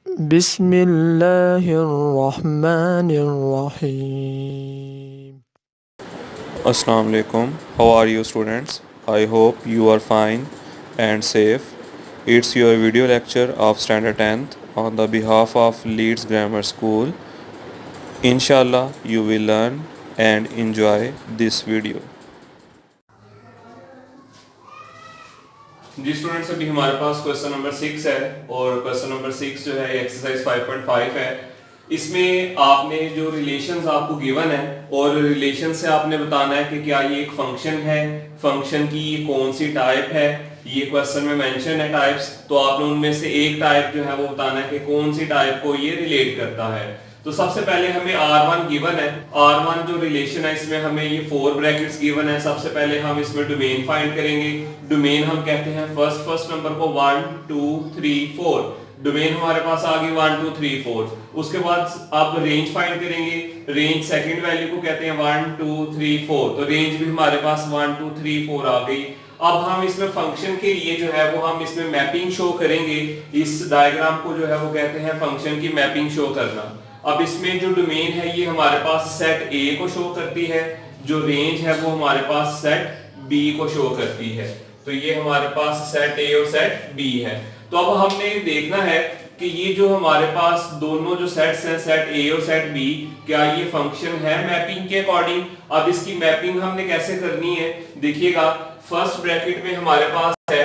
बिस्मिल्लाहिर्रहमानिर्रहीम। Assalamu alaikum. How are you students? I hope you are fine and safe. It's your video lecture of standard 10th on the behalf of Leeds Grammar School. Inshallah you will learn and enjoy this video. जी students, अभी हमारे पास question number 6 है और question number 6 जो है exercise 5.5 है। इसमें आपने जो रिलेशंस आपको गिवन है और रिलेशन से आपने बताना है कि क्या ये एक फंक्शन है, फंक्शन की ये कौन सी टाइप है। ये क्वेश्चन में मेंशन है टाइप्स, तो आपने उनमें से एक टाइप जो है वो बताना है कि कौन सी टाइप को ये रिलेट करता है। तो सबसे पहले हमें R1 गिवन है। R1 जो रिलेशन है इसमें हमें ये 4 ब्रैकेट्स गिवन है। सबसे पहले हम इसमें डोमेन फाइंड करेंगे। डोमेन हम कहते हैं फर्स्ट नंबर को 1 2 3 4। डोमेन हमारे पास आ गई 1 2 3 4। उसके बाद आप रेंज फाइंड करेंगे। रेंज सेकंड वैल्यू को कहते हैं 1 2 3 4। तो रेंज भी हमारे पास 1 2 3 4 आ गई। अब हम इसमें फंक्शन के लिए जो है वो हम इसमें मैपिंग शो करेंगे। इस डायग्राम को जो है वो कहते हैं फंक्शन की मैपिंग शो करना। अब इसमें जो डोमेन है ये हमारे पास सेट A को शो करती है, जो रेंज है वो हमारे पास सेट B को शो करती है। तो ये हमारे पास सेट A और सेट B है। तो अब हमने देखना है कि ये जो हमारे पास दोनों जो सेट्स हैं सेट A और सेट B, क्या ये फंक्शन है मैपिंग के अकॉर्डिंग। अब इसकी मैपिंग हमने कैसे करनी है, देखिएगा। फर्स्ट ब्रैकेट में हमारे पास है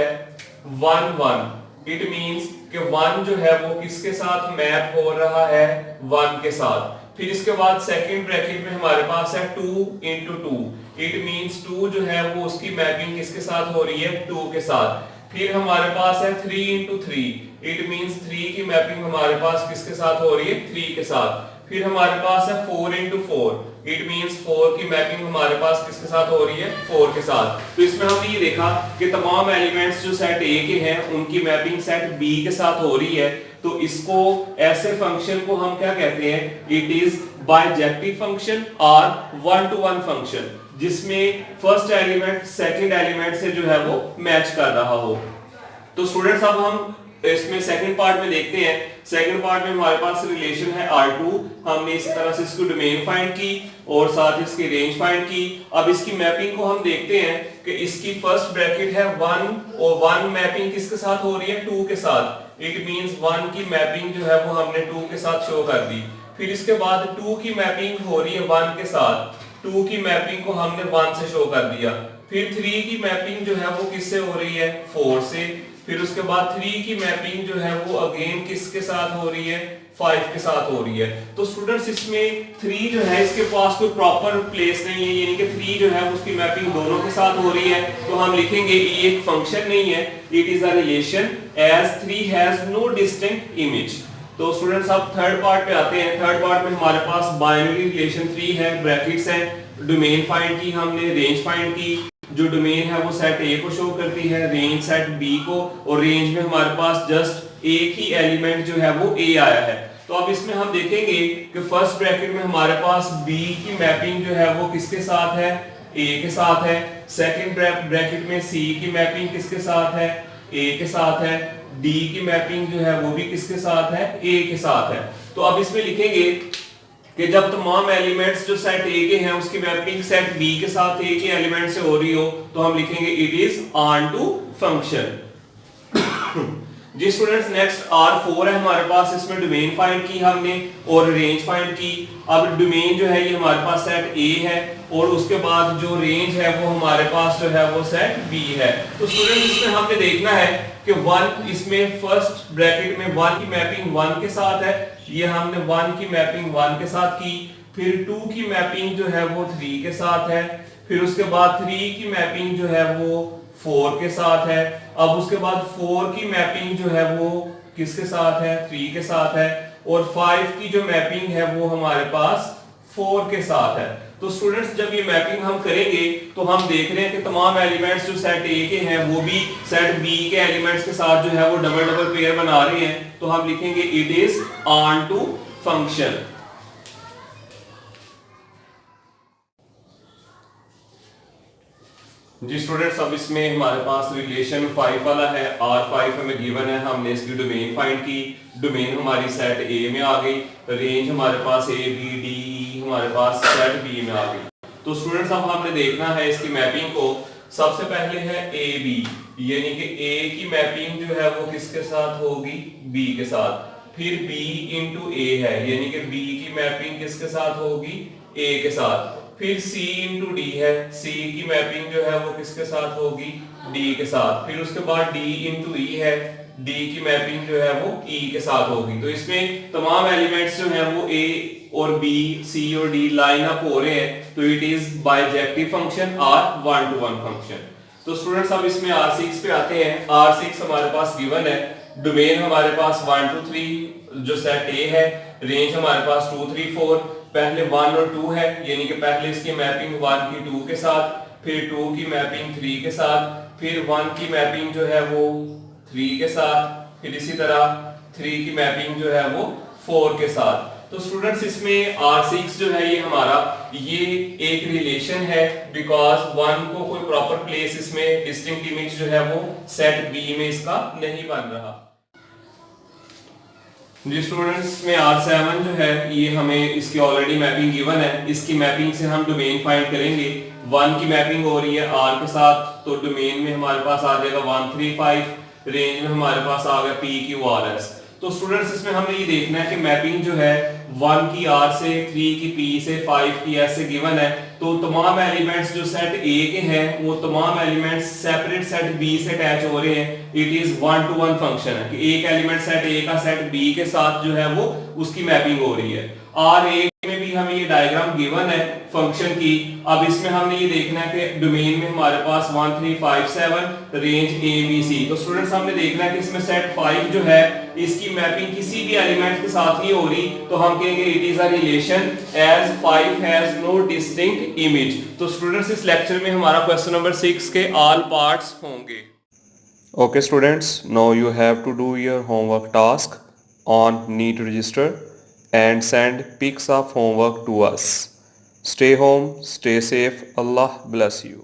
1 1। इट मींस कि 1 जो है वो किसके साथ मैप हो रहा है, 1 के साथ। फिर इसके बाद सेकंड ब्रैकेट में हमारे पास है 2 into 2। इट मींस 2 जो है वो उसकी मैपिंग किसके साथ हो रही है, 2 के साथ। फिर हमारे पास है 3 into 3। इट मींस 3 की मैपिंग हमारे पास किसके साथ हो रही है, 3 के साथ। फिर हमारे पास है 4 into 4। इट मींस 4 की मैपिंग हमारे पास किसके साथ हो रही है, 4 के साथ। तो इसमें हमने ये देखा कि तमाम एलिमेंट्स जो सेट A के हैं उनकी मैपिंग सेट B के साथ हो रही है। तो इसको ऐसे फंक्शन को हम क्या कहते हैं, इट इज बाइजेक्टिव फंक्शन और 1 to 1 फंक्शन, जिसमें फर्स्ट एलिमेंट सेकंड एलिमेंट से जो है वो मैच कर रहा हो। तो स्टूडेंट्स अब हम इसमें सेकंड पार्ट में देखते हैं। सेकंड पार्ट में हमारे पास रिलेशन है R2। हमने इसी तरह से इसकी डोमेन फाइंड की और साथ ही इसकी रेंज फाइंड की। अब इसकी मैपिंग को हम देखते हैं कि इसकी फर्स्ट ब्रैकेट है 1 और 1 मैपिंग किसके साथ हो रही है, 2 के साथ। इट मींस 1 की मैपिंग जो है वो हमने 2 के साथ शो कर दी। फिर इसके बाद 2 की मैपिंग हो रही है 1 के साथ। 2 की मैपिंग को हमने 1 से शो कर दिया। फिर 3 की मैपिंग जो है वो किससे हो रही है, 4 से। फिर उसके बाद 3 की मैपिंग जो है वो अगेन किसके साथ हो रही है, 5 के साथ हो रही है। तो स्टूडेंट्स इसमें 3 जो है इसके पास कोई प्रॉपर प्लेस नहीं है, यानी कि 3 जो है उसकी मैपिंग दोनों के साथ हो रही है। तो हम लिखेंगे ये एक फंक्शन नहीं है, it is a relation as 3 has no distinct image. तो स्टूडेंट्स अब थर्ड पार्ट पे आते हैं। थर्ड पार्ट में हमारे पास बाइनरी रिलेशन 3 है, ब्रैकेट्स हैं। डोमेन फाइंड की हमने, रेंज फाइंड की। जो डोमेन है वो सेट A को शो करती है, रेंज सेट B को, और रेंज में हमारे पास जस्ट एक ही एलिमेंट जो है वो A आया है। तो अब इसमें हम देखेंगे कि फर्स्ट ब्रैकेट में हमारे पास B की मैपिंग जो है वो किसके साथ है, A के साथ है। सेकंड ब्रैकेट में C की मैपिंग किसके साथ है, A के साथ है। D की मैपिंग जो है वो भी किसके साथ है, A के साथ है। तो अब इसमें लिखेंगे कि जब तमाम एलिमेंट्स जो सेट A के हैं उसकी मैपिंग सेट B के साथ A के एलिमेंट से हो रही हो, तो हम लिखेंगे इट इज ऑन-टू फंक्शन। जी स्टूडेंट्स, नेक्स्ट R4 है हमारे पास। इसमें डोमेन फाइंड की हमने और रेंज फाइंड की। अब डोमेन जो है ये हमारे पास सेट A है और उसके बाद जो रेंज है वो हमारे पास जो है वो सेट B है। तो स्टूडेंट्स इसमें हमने देखना है कि 1, इसमें फर्स्ट ब्रैकेट में 1 की मैपिंग 1 के साथ है। ये हमने 1 की मैपिंग 1 के साथ की। फिर 2 की मैपिंग जो है वो 3 के साथ है। फिर उसके बाद 3 की मैपिंग जो है वो 4 के साथ है। अब उसके बाद 4 की मैपिंग जो है वो किसके साथ है, 3 के साथ है। और 5 की जो मैपिंग है वो हमारे पास 4 के साथ है। तो स्टूडेंट्स जब ये मैपिंग हम करेंगे तो हम देख रहे हैं कि तमाम एलिमेंट्स जो सेट A के हैं वो भी सेट B के एलिमेंट्स के साथ जो है वो डबल डबल पेयर बना रहे हैं। तो हम लिखेंगे it is onto function. जी स्टूडेंट्स, अब इसमें हमारे पास रिलेशन 5 वाला है, R5 हमें गिवन है, हमने इसकी डोमेन फाइंड की। डोमेन हमारी सेट ए में आ गई, रेंज हमारे पास ए बी डी ई हमारे पास सेट बी में आ गई। तो स्टूडेंट्स अब हमने देखना है इसकी मैपिंग को। सबसे पहले है ए बी, यानी कि ए की मैपिंग जो है वो किसके साथ होगी, बी के साथ। फिर b इंटू ए है, यानी कि b की मैपिंग किसके साथ होगी, a के साथ। फिर c इंटू डी है, c की मैपिंग जो है वो किसके साथ होगी, d के साथ। फिर उसके बाद d इंटू e है, d की मैपिंग जो है वो e के साथ होगी। तो इसमें तमाम एलिमेंट्स जो हैं वो a और b, c और d लाइन अप हो रहे हैं, तो इट इज बाइजेक्टिव फंक्शन और 1-to-1 फंक्शन। तो स्टूडेंट्स अब इसमें R6 पे आते हैं। R6 हमारे पास गिवन है, डोमेन हमारे पास 1 2 3 जो सेट ए है, रेंज हमारे पास 2 3 4। पहले 1 और 2 है, यानी कि पहले इसकी मैपिंग 1 की 2 के साथ, फिर 2 की मैपिंग 3 के साथ, फिर 1 की मैपिंग जो है वो 3 के साथ, फिर इसी तरह 3 की मैपिंग जो है वो 4 के साथ। तो स्टूडेंट्स इसमें R6 जो है ये हमारा ये एक रिलेशन है, बिकॉज 1 को कोई प्रॉपर प्लेस इसमें डिस्टिंक्ट इमेज जो है वो सेट बी में इसका नहीं बन रहा। जी स्टूडेंट्स में R7 जो है ये हमें इसकी ऑलरेडी मैपिंग गिवन है, इसकी मैपिंग से हम डोमेन फाइंड करेंगे। 1 की मैपिंग हो रही है R के साथ, तो डोमेन में हमारे पास आ जाएगा 1 3 5, रेंज में हमारे पास आ गया PQRS। तो स्टूडेंट्स इसमें हमने ये देखना है कि मैपिंग जो है 1 की R से, 3 की P से, 5 की S से गिवन है, तो तमाम एलिमेंट्स जो सेट A के हैं वो तमाम एलिमेंट्स सेपरेट सेट B से अटैच हो रहे हैं। इट इज 1-to-1 फंक्शन है कि एक एलिमेंट सेट A का सेट B के साथ जो है वो उसकी मैपिंग हो रही है। R8 में भी हमें ये डायग्राम गिवन है फंक्शन की। अब इसमें हमने ये देखना है कि डोमेन में हमारे पास 1 3 5 7, रेंज ABC। तो स्टूडेंट्स हमने देखना है कि इसमें सेट 5 जो है इसकी मैपिंग किसी भी एलिमेंट के साथ नहीं हो रही, तो हम कहेंगे it is a relation as 5 has no distinct image. तो स्टूडेंट्स इस लेक्चर में हमारा क्वेश्चन नंबर 6 के ऑल पार्ट्स होंगे। Okay students, now you have to do your homework task on NEET register and send pics of homework to us. Stay home, stay safe. Allah bless you.